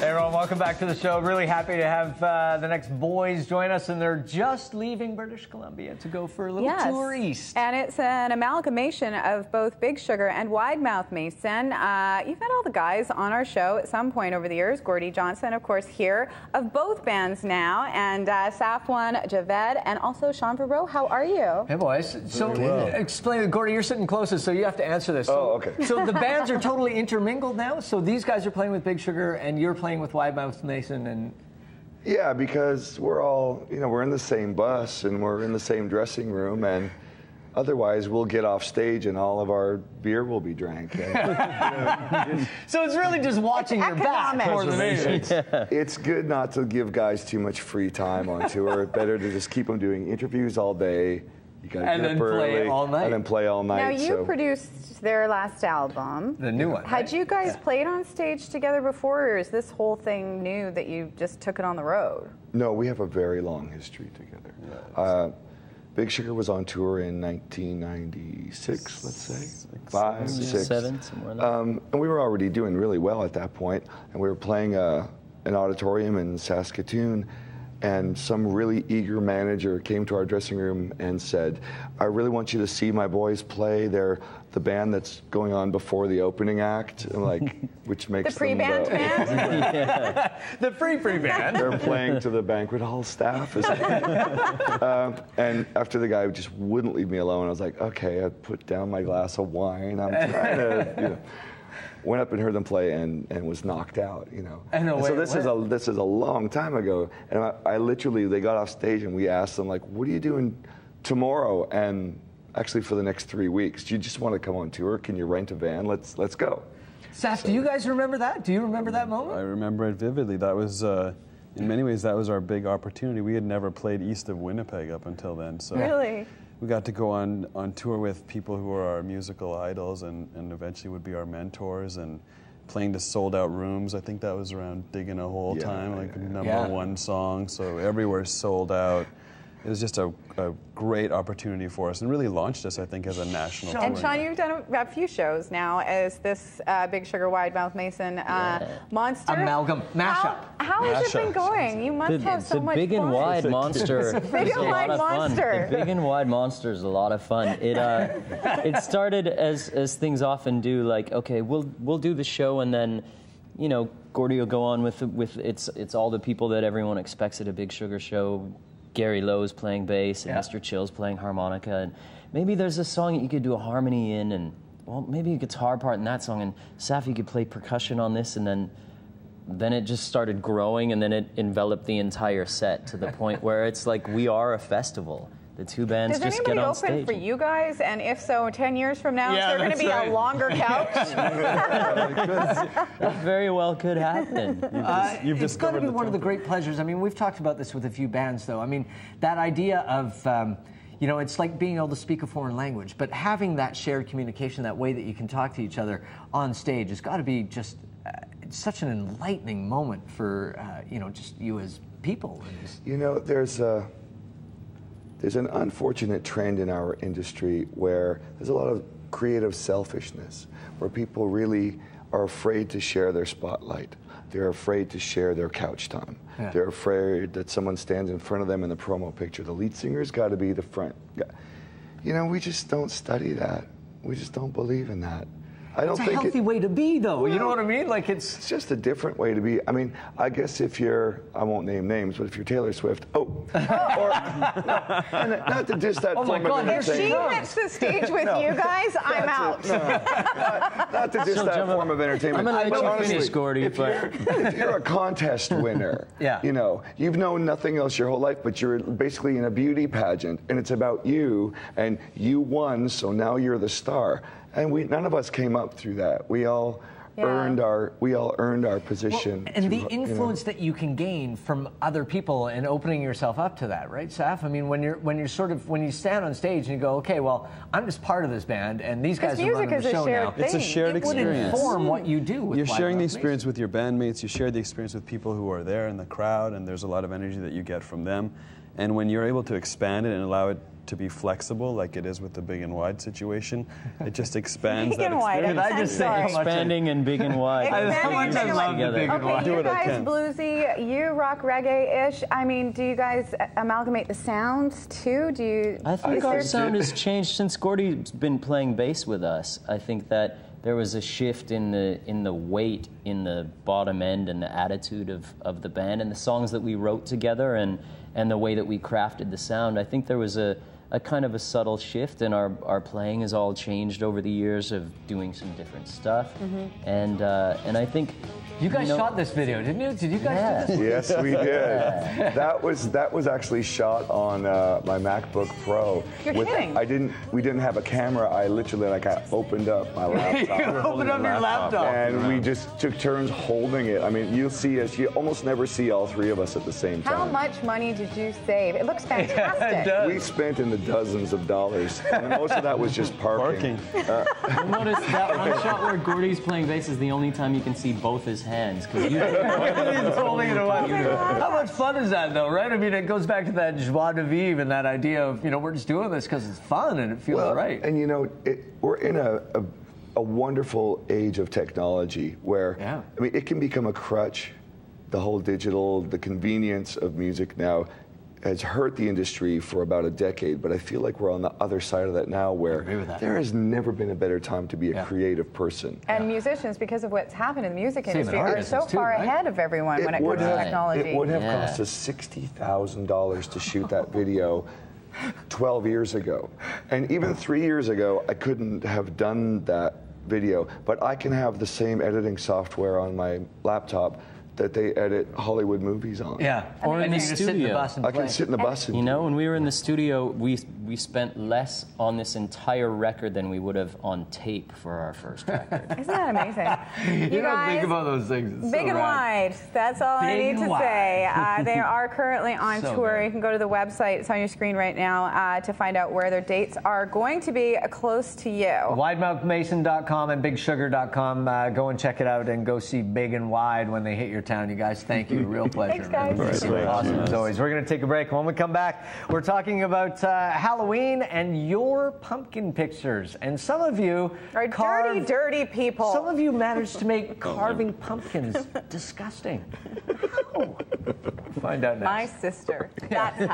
Hey everyone, welcome back to the show. Really happy to have the next boys join us, and they're just leaving British Columbia to go for a little tour east. And it's an amalgamation of both Big Sugar and Wide Mouth Mason. You've had all the guys on our show at some point over the years. Gordy Johnson, of course, here of both bands now, and Safwan, Javed, and also Sean Verreau. How are you? Hey boys. So explain, Gordy, you're sitting closest, so you have to answer this. Oh, okay. So the bands are totally intermingled now. So these guys are playing with Big Sugar, and you're playing with Wide Mouth Mason, and yeah, because we're all, we're in the same bus and we're in the same dressing room, and otherwise we'll get off stage and all of our beer will be drank. And, so it's really just watching your back more than anything. It's good not to give guys too much free time on tour. Better to just keep them doing interviews all day. You gotta get up early, play all night. And then play all night. Now, you produced their last album. The new one. Had you guys played on stage together before, or is this whole thing new that you just took it on the road? No, we have a very long history together. Yeah, Big Sugar was on tour in 1996, let's say. 5, 6. 7, somewhere like that. And we were already doing really well at that point, and we were playing an auditorium in Saskatoon, and some really eager manager came to our dressing room and said, I really want you to see my boys play. They're the band that's going on before the opening act, which makes the pre-band band? The pre-band. They're playing to the banquet hall staff. And after the guy just wouldn't leave me alone, I was like, okay, I put down my glass of wine. I'm trying to, went up and heard them play and was knocked out, And so this is a long time ago, and I literally, they got off stage and we asked them, like, what are you doing tomorrow and actually for the next 3 weeks? Do you just want to come on tour? Can you rent a van? Let's go. Saf, do you guys remember that? Do you remember that moment? I remember it vividly. That was, in many ways, that was our big opportunity. We had never played east of Winnipeg up until then. So really? We got to go on tour with people who were our musical idols and eventually would be our mentors, and playing to sold-out rooms. I think that was around Digging a Hole time, like number one song, so everywhere sold out. It was just a great opportunity for us and really launched us, I think, as a national tour. And Sean, you've done a few shows now as this Big Sugar, Wide Mouth Mason monster. Amalgam, mashup. How has it been going? You must have so much fun. The Big and Wide Monster is Big a and lot Wide of fun. Monster. The Big and Wide Monster is a lot of fun. It started as things often do, like, okay, we'll do the show, and then, Gordy will go on with it's all the people that everyone expects at a Big Sugar show. Gary Lowe's playing bass, and Mr. Chill's playing harmonica, and maybe there's a song that you could do a harmony in, and well, maybe a guitar part in that song, and Safi could play percussion on this, and then it just started growing, and then it enveloped the entire set to the point where it's like we are a festival. The two bands just get on stage. Does anybody open for you guys? And if so, 10 years from now, is there going to be a longer couch? That very well could happen. It's got to be one of the great pleasures. I mean, we've talked about this with a few bands, though. I mean, that idea of, it's like being able to speak a foreign language, but having that shared communication, that way that you can talk to each other on stage, has got to be just such an enlightening moment for, just you as people. There's an unfortunate trend in our industry where there's a lot of creative selfishness, where people really are afraid to share their spotlight. They're afraid to share their couch time. Yeah. They're afraid that someone stands in front of them in the promo picture. The lead singer's got to be the front. We just don't study that. We just don't believe in that. I don't think it's a healthy way to be, though. Well, you know what I mean? Like it's just a different way to be. I mean, I guess if you're, I won't name names, but if you're Taylor Swift, or not to diss that. Oh my God! If she hits the stage with you guys, I'm out. Not to diss that form of entertainment. I'm gonna let you finish, Gordy. If you're a contest winner, you've known nothing else your whole life, but you're basically in a beauty pageant, and it's about you, and you won, so now you're the star. And none of us came up through that. We all earned our position. Well, and the influence that you can gain from other people and opening yourself up to that, right, Saf? I mean, when you stand on stage and you go, okay, well, I'm just part of this band, and these guys are running the show now. It's a shared experience. It would inform what you do. With You're sharing the experience with your bandmates. You share the experience with people who are there in the crowd, and there's a lot of energy that you get from them. And when you're able to expand it and allow it to be flexible, like it is with the Big and Wide situation, it just expands that experience. Did I just say how much Expanding and Big and Wide. How much I love the Big and Wide. Okay, you guys bluesy, you rock reggae-ish. I mean, do you guys amalgamate the sounds too? Do you? I think our sound has changed since Gordy's been playing bass with us. I think that there was a shift in the weight in the bottom end and the attitude of the band and the songs that we wrote together and the way that we crafted the sound. I think there was a kind of a subtle shift, and our playing has all changed over the years of doing some different stuff. And I think you guys shot this video, didn't you? Did you guys do this? Yes, we did. That was actually shot on my MacBook Pro. You're kidding. We didn't have a camera. I literally I opened up my laptop. You opened up your laptop. And we just took turns holding it. I mean, you'll see us. You almost never see all three of us at the same time. How much money did you save? It looks fantastic. Yeah, it does. We spent in the dozens of dollars. And most of that was just parking. You'll notice that one shot where Gordy's playing bass is the only time you can see both his hands, because He's holding it away. How much fun is that, though, right? I mean, it goes back to that joie de vivre and that idea of, we're just doing this because it's fun and it feels right. And we're in a wonderful age of technology where, I mean, it can become a crutch. The whole the convenience of music now has hurt the industry for about a decade, but I feel like we're on the other side of that now, where there has never been a better time to be a creative person. And musicians, because of what's happened in the music industry, are so far ahead of everyone when it comes to technology. It would have cost us $60,000 to shoot that video 12 years ago. And even 3 years ago, I couldn't have done that video, but I can have the same editing software on my laptop that they edit Hollywood movies on. Yeah, or in the studio. I can sit in the bus and when we were in the studio, we spent less on this entire record than we would have on tape for our first record. Isn't that amazing? You don't think about those things. It's Big and Wide. That's all I need to say. They are currently on tour. Good. You can go to the website. It's on your screen right now to find out where their dates are going to be close to you. WidemouthMason.com and BigSugar.com. Go and check it out and go see Big and Wide when they hit your town. You guys, thank you. Real pleasure. Thanks, guys. Awesome as always. We're going to take a break. When we come back, we're talking about Halloween and your pumpkin pictures. And some of you are dirty people. Some of you managed to make carving pumpkins disgusting. How? Find out next. My sister. That's how.